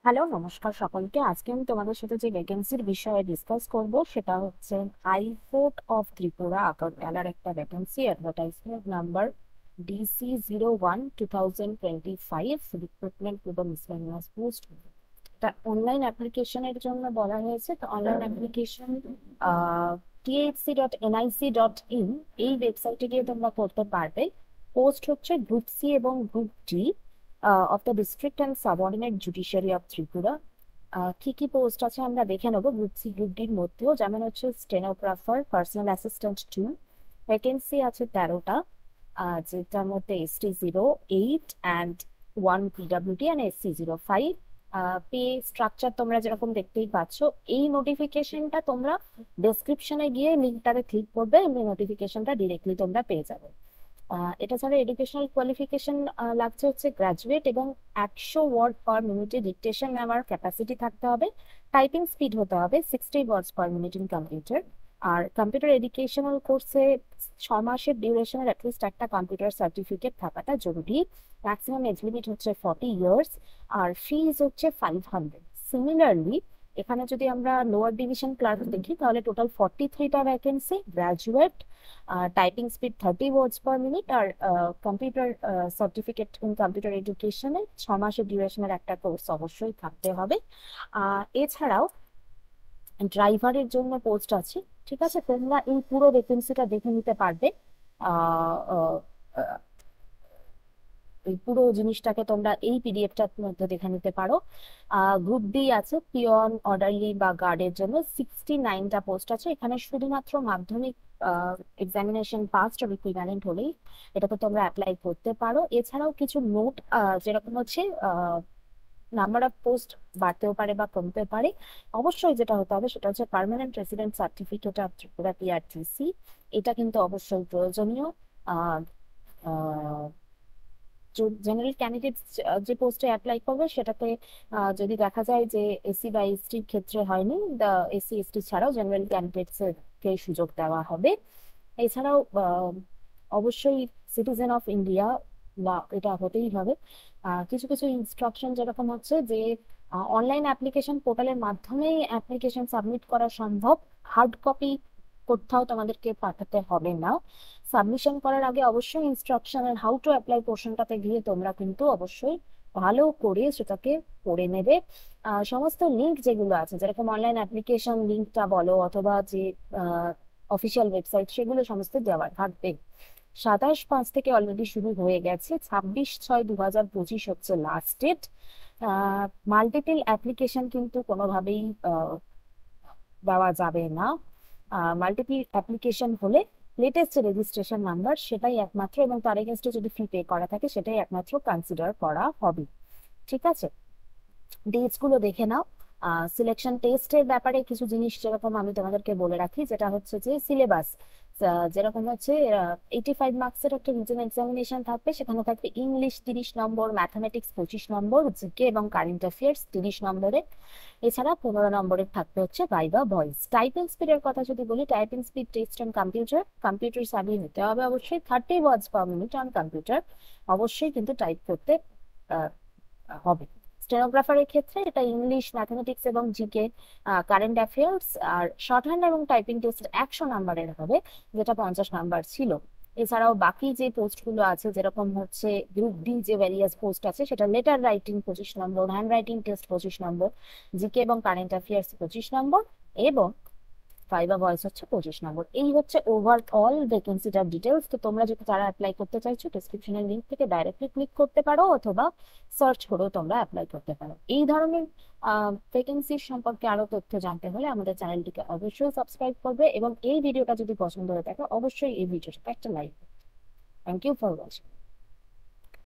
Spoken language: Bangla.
হ্যালো, নমস্কার সকলকে। আজকে আমি তোমাদের সাথে যে ভ্যাকেন্সির বিষয়ে ডিসকাস করব সেটা হচ্ছে হাইকোর্ট অফ ত্রিপুরা আগরতলার একটা vacancy, advertisement number DC01/2025, recruitment to the miscellaneous post. এটা অনলাইন অ্যাপ্লিকেশনের জন্য বলা হয়েছে। তো অনলাইন অ্যাপ্লিকেশন thc.nic.in এই ওয়েবসাইটে গিয়ে তোমরা করতে পারবে। পোস্ট হচ্ছে গ্রুপ সি এবং group D of the district and subordinate judiciary of Tripura. কি কি পোস্ট আছে আমরা দেখে নেবো গ্রুপ সি গ্রুপ ডির মধ্যেও, যেমন হচ্ছে স্টেনোগ্রাফার, পার্সোনাল অ্যাসিস্ট্যান্ট 2, ভ্যাকেন্সি আছে 13টা, যেটার মধ্যে ST08 and 1 PWD and SC05। Pay structure তোমরা যেরকম দেখতেই পাচ্ছ। এই নোটিফিকেশনটা তোমরা ডেসক্রিপশনে গিয়ে লিঙ্কটাতে ক্লিক করবে, এমনি নোটিফিকেশনটা ডিরেক্টলি তোমরা পেয়ে যাবে। এটা ছাড়া এডুকেশনাল কোয়ালিফিকেশন লাগছে হচ্ছে গ্রাজুয়েট, এবং 100 ওয়ার্ড পার মিনিটে ডিকটেশন নেওয়ার ক্যাপাসিটি থাকতে হবে। টাইপিং স্পিড হতে হবে 60 words per minute in computer. আর কম্পিউটার এডুকেশনাল কোর্সে 6 মাসের ডিউরেশনের অ্যাটলিস্ট একটা কম্পিউটার সার্টিফিকেট থাকাটা জরুরি। ম্যাক্সিমাম এজ লিমিট হচ্ছে 40 ইয়ার্স, আর ফিজ হচ্ছে 500। সিমিলারলি এখানে যদি আমরা লোয়ার ডিভিশন ক্লার্ক দেখি তাহলে টোটাল 43টা vacancy, graduate, typing speed 30 words per minute, আর কম্পিউটার সার্টিফিকেট ইন কম্পিউটার এডুকেশনে 6 মাসের ডিউরেশনের একটা কোর্স অবশ্যই থাকতে হবে। এছাড়াও ড্রাইভারের জন্য পোস্ট আছে। ঠিক আছে, তোমরা এই পুরো ভ্যাকেন্সিটা দেখে নিতে পারবে। আহ আহ, আহ, এই পুরো জিনিসটাকে তোমরা এই পিডিএফটার মধ্যে দেখে নিতে পারো। গ্রুপ ডি আছে, পিয়ন, অর্ডারলি বা গার্ডের জন্য 69টা পোস্ট আছে। এখানে শুধুমাত্র মাধ্যমিক এক্সামিনেশন পাস বা ইকুইভ্যালেন্ট হলেই এটাতে তোমরা অ্যাপ্লাই করতে পারো। এছাড়াও কিছু নোট, যেরকম হচ্ছে নাম্বার অফ পোস্ট বাড়তেও পারে বা কমতে পারে। অবশ্যই যেটা হতে হবে সেটা হচ্ছে permanent resident certificate of Tripura, PRTC। এটা কিন্তু অবশ্যই প্রয়োজনীয়। আহ জেনারেল ক্যান্ডিডেট যে পোস্টে অ্যাপ্লাই করবে সেটাতে যদি দেখা যায় যে এসসি বা এসটির ক্ষেত্রে হয়নি, SC ST ছাড়াও জেনারেল ক্যান্ডিডেটস কে সুযোগ দেওয়া হবে। এছাড়াও অবশ্যই সিটিজেন অফ ইন্ডিয়া বা এটা হতেই হবে। কিছু কিছু ইনস্ট্রাকশন যেরকম হচ্ছে যে অনলাইন অ্যাপ্লিকেশন পোর্টালের মাধ্যমেই অ্যাপ্লিকেশন সাবমিট করা সম্ভব। হার্ড কপি কোথাও তোমাদেরকে পাঠাতে হবে না। সাবমিশন করার আগে অবশ্যই ইনস্ট্রাকশনের হাউ টু অ্যাপ্লাই পোর্শনটাতে গিয়ে তোমরা কিন্তু অবশ্যই ভালো করে সেটাকে পড়ে নেবে। সমস্ত লিঙ্ক যেগুলো আছে, যেরকম অনলাইন অ্যাপ্লিকেশন লিঙ্কটা বলো অথবা যে অফিসিয়াল ওয়েবসাইট, সেগুলো সমস্ত দেওয়া থাকবে। 27/5 থেকে অলরেডি শুরু হয়ে গেছে, 26/6/2025 হচ্ছে লাস্ট ডেট। মাল্টিপল অ্যাপ্লিকেশন কিন্তু কোনোভাবেই দেওয়া যাবে না। মাল্টিপল অ্যাপ্লিকেশন হলে লেটেস্ট যে রেজিস্ট্রেশন নাম্বার সেটাই একমাত্র, এবং তার এগেনস্টে যদি ফি পে করা থাকে সেটাই একমাত্র কনসিডার করা হবে। ঠিক আছে, ডেটস গুলো দেখে নাও। সিলেকশন টেস্টের ব্যাপারে কিছু জিনিস যেরকম আমি তোমাদেরকে বলে রাখি, যেটা হচ্ছে যে সিলেবাস যেরকম হচ্ছে 85 মার্কসের একটা রিটেন এক্সামিনেশন থাকবে। সেখানে থাকবে ইংলিশ 30 নম্বর, ম্যাথামেটিক্স 25 নম্বর, জিকে এবং কারেন্ট অ্যাফেয়ার্স 30 নম্বরে। এছাড়া 15 নম্বরের থাকবে হচ্ছে ভাইভা ভয়েস। টাইপিং স্পিডের কথা যদি বলি, typing speed test on computer, computer service নিতে হবে অবশ্যই। 30 words per minute on computer অবশ্যই কিন্তু টাইপ করতে আহ, হবে। স্টেনোগ্রাফারের ক্ষেত্রে এটা ইংলিশ, ম্যাথমেটিক্স এবং জিকে, কারেন্ট অ্যাফেয়ার্স। আর শর্ট হ্যান্ড এবং টাইপিং টেস্ট 100 নম্বরের হবে, যেটা 50 নম্বর ছিল। এছাড়াও বাকি যে পোস্টগুলো আছে, যেরকম হচ্ছে গ্রুপ ডি যে ভ্যারিয়াস পোস্ট আছে, সেটা লেটার রাইটিং 25 নম্বর, হ্যান্ড রাইটিং টেস্ট 25 নম্বর, জিকে এবং কারেন্ট অ্যাফেয়ার্স 25 নম্বর, এবং ভাইবা ভয়েস হচ্ছে 25 নম্বর। এই হচ্ছে ওভারঅল ভ্যাকেন্সিটার ডিটেলস। তো তোমরা যদি যারা অ্যাপ্লাই করতে চাইছো ডিসক্রিপশনের লিঙ্ক থেকে ডাইরেক্টলি ক্লিক করতে পারো, অথবা সার্চ করেও তোমরা অ্যাপ্লাই করতে পারো। এই ধরনের ভ্যাকেন্সির সম্পর্কে আরো তথ্য জানতে হলে আমাদের চ্যানেলটিকে অবশ্যই সাবস্ক্রাইব করবে, এবং এই ভিডিওটা যদি পছন্দ হয়ে থাকে অবশ্যই এই ভিডিওটাকে একটা like. Thank you for watching.